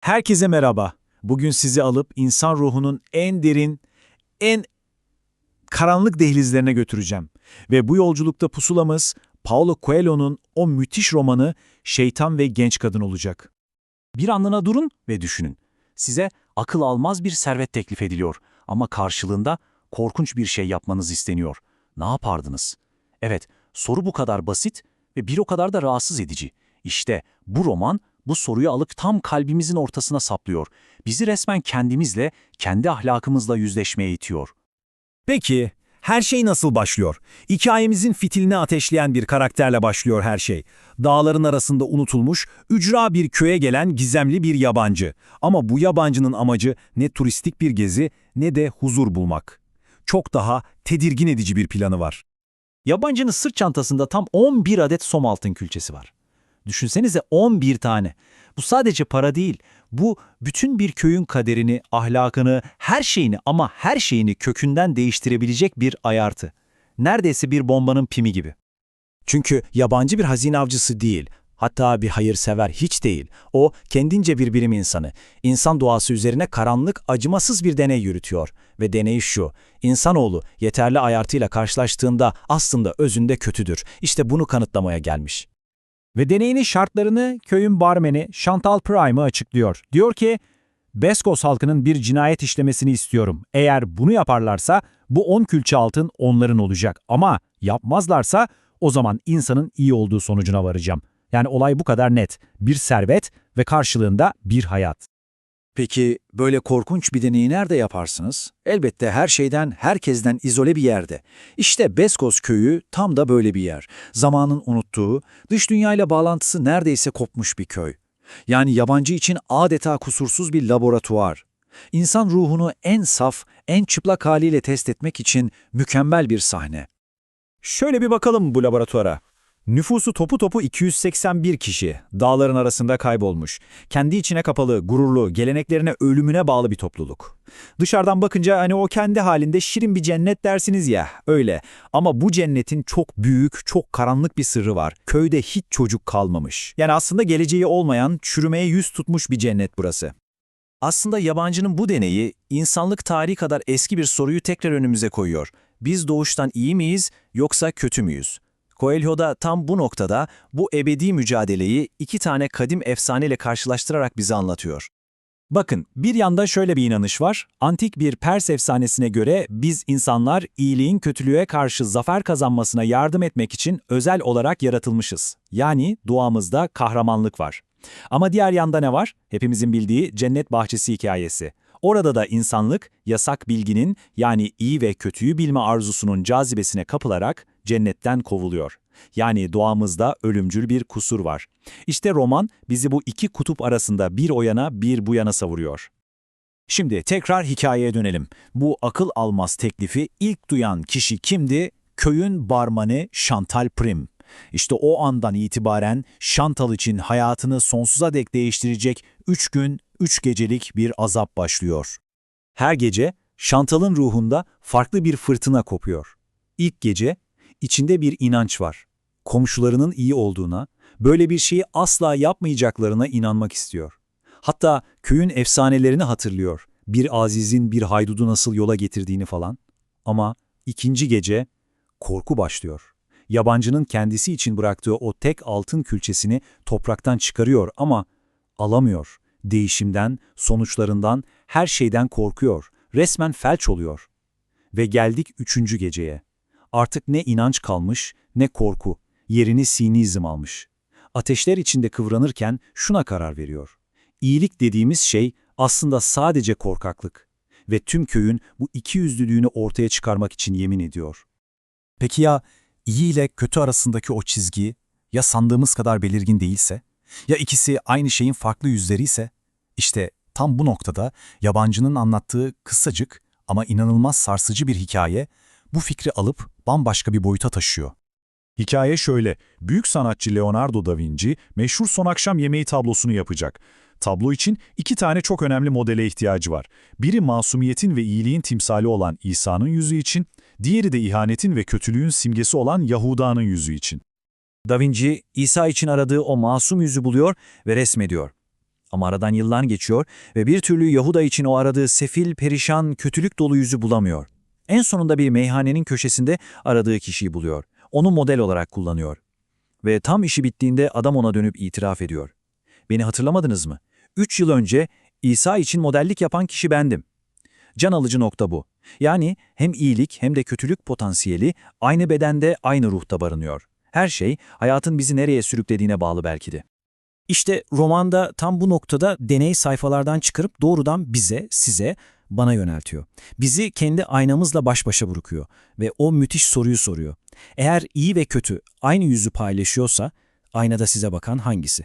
Herkese merhaba. Bugün sizi alıp insan ruhunun en derin, en karanlık dehlizlerine götüreceğim. Ve bu yolculukta pusulamız Paulo Coelho'nun o müthiş romanı Şeytan ve Genç Kadın olacak. Bir anlığına durun ve düşünün. Size akıl almaz bir servet teklif ediliyor ama karşılığında korkunç bir şey yapmanız isteniyor. Ne yapardınız? Evet, soru bu kadar basit ve bir o kadar da rahatsız edici. İşte bu roman bu soruyu alıp tam kalbimizin ortasına saplıyor. Bizi resmen kendimizle, kendi ahlakımızla yüzleşmeye itiyor. Peki, her şey nasıl başlıyor? Hikayemizin fitilini ateşleyen bir karakterle başlıyor her şey. Dağların arasında unutulmuş, ücra bir köye gelen gizemli bir yabancı. Ama bu yabancının amacı ne turistik bir gezi ne de huzur bulmak. Çok daha tedirgin edici bir planı var. Yabancının sırt çantasında tam 11 adet som altın külçesi var. Düşünsenize 11 tane. Bu sadece para değil. Bu bütün bir köyün kaderini, ahlakını, her şeyini ama her şeyini kökünden değiştirebilecek bir ayartı. Neredeyse bir bombanın pimi gibi. Çünkü yabancı bir hazine avcısı değil, hatta bir hayırsever hiç değil. O kendince bir bilim insanı. İnsan doğası üzerine karanlık, acımasız bir deney yürütüyor. Ve deney şu, insanoğlu yeterli ayartıyla karşılaştığında aslında özünde kötüdür. İşte bunu kanıtlamaya gelmiş. Ve deneyinin şartlarını köyün barmeni Chantal Prime'ı açıklıyor. Diyor ki, Beskos halkının bir cinayet işlemesini istiyorum. Eğer bunu yaparlarsa bu 10 külçe altın onların olacak. Ama yapmazlarsa o zaman insanın iyi olduğu sonucuna varacağım. Yani olay bu kadar net. Bir servet ve karşılığında bir hayat. Peki böyle korkunç bir deneyi nerede yaparsınız? Elbette her şeyden, herkesten izole bir yerde. İşte Beskos köyü tam da böyle bir yer. Zamanın unuttuğu, dış dünyayla bağlantısı neredeyse kopmuş bir köy. Yani yabancı için adeta kusursuz bir laboratuvar. İnsan ruhunu en saf, en çıplak haliyle test etmek için mükemmel bir sahne. Şöyle bir bakalım bu laboratuvara. Nüfusu topu topu 281 kişi, dağların arasında kaybolmuş. Kendi içine kapalı, gururlu, geleneklerine, ölümüne bağlı bir topluluk. Dışarıdan bakınca hani o kendi halinde şirin bir cennet dersiniz ya, öyle. Ama bu cennetin çok büyük, çok karanlık bir sırrı var. Köyde hiç çocuk kalmamış. Yani aslında geleceği olmayan, çürümeye yüz tutmuş bir cennet burası. Aslında yabancının bu deneyi, insanlık tarihi kadar eski bir soruyu tekrar önümüze koyuyor. Biz doğuştan iyi miyiz, yoksa kötü müyüz? Coelho da tam bu noktada bu ebedi mücadeleyi iki tane kadim efsaneyle karşılaştırarak bize anlatıyor. Bakın, bir yanda şöyle bir inanış var. Antik bir Pers efsanesine göre biz insanlar iyiliğin kötülüğe karşı zafer kazanmasına yardım etmek için özel olarak yaratılmışız. Yani doğamızda kahramanlık var. Ama diğer yanda ne var? Hepimizin bildiği cennet bahçesi hikayesi. Orada da insanlık yasak bilginin, yani iyi ve kötüyü bilme arzusunun cazibesine kapılarak cennetten kovuluyor. Yani doğamızda ölümcül bir kusur var. İşte roman bizi bu iki kutup arasında bir o yana bir bu yana savuruyor. Şimdi tekrar hikayeye dönelim. Bu akıl almaz teklifi ilk duyan kişi kimdi? Köyün barmanı Chantal Prim. İşte o andan itibaren Chantal için hayatını sonsuza dek değiştirecek 3 gün, 3 gecelik bir azap başlıyor. Her gece Chantal'ın ruhunda farklı bir fırtına kopuyor. İlk gece içinde bir inanç var. Komşularının iyi olduğuna, böyle bir şeyi asla yapmayacaklarına inanmak istiyor. Hatta köyün efsanelerini hatırlıyor. Bir azizin bir haydudu nasıl yola getirdiğini falan. Ama ikinci gece korku başlıyor. Yabancının kendisi için bıraktığı o tek altın külçesini topraktan çıkarıyor ama alamıyor. Değişimden, sonuçlarından, her şeyden korkuyor. Resmen felç oluyor. Ve geldik üçüncü geceye. Artık ne inanç kalmış, ne korku. Yerini sinizm almış. Ateşler içinde kıvranırken şuna karar veriyor. İyilik dediğimiz şey aslında sadece korkaklık. Ve tüm köyün bu ikiyüzlülüğünü ortaya çıkarmak için yemin ediyor. Peki ya iyi ile kötü arasındaki o çizgi ya sandığımız kadar belirgin değilse? Ya ikisi aynı şeyin farklı yüzleri ise? İşte tam bu noktada yabancının anlattığı kısacık ama inanılmaz sarsıcı bir hikaye bu fikri alıp bambaşka bir boyuta taşıyor. Hikaye şöyle, büyük sanatçı Leonardo da Vinci meşhur Son Akşam Yemeği tablosunu yapacak. Tablo için iki tane çok önemli modele ihtiyacı var. Biri masumiyetin ve iyiliğin timsali olan İsa'nın yüzü için, diğeri de ihanetin ve kötülüğün simgesi olan Yahuda'nın yüzü için. Da Vinci, İsa için aradığı o masum yüzü buluyor ve resmediyor. Ama aradan yıllar geçiyor ve bir türlü Yahuda için o aradığı sefil, perişan, kötülük dolu yüzü bulamıyor. En sonunda bir meyhanenin köşesinde aradığı kişiyi buluyor. Onu model olarak kullanıyor. Ve tam işi bittiğinde adam ona dönüp itiraf ediyor. Beni hatırlamadınız mı? 3 yıl önce İsa için modellik yapan kişi bendim. Can alıcı nokta bu. Yani hem iyilik hem de kötülük potansiyeli aynı bedende, aynı ruhta barınıyor. Her şey hayatın bizi nereye sürüklediğine bağlı belki de. İşte romanda tam bu noktada deney sayfalardan çıkarıp doğrudan bize, size, bana yöneltiyor. Bizi kendi aynamızla baş başa bırakıyor ve o müthiş soruyu soruyor. Eğer iyi ve kötü aynı yüzü paylaşıyorsa, aynada size bakan hangisi?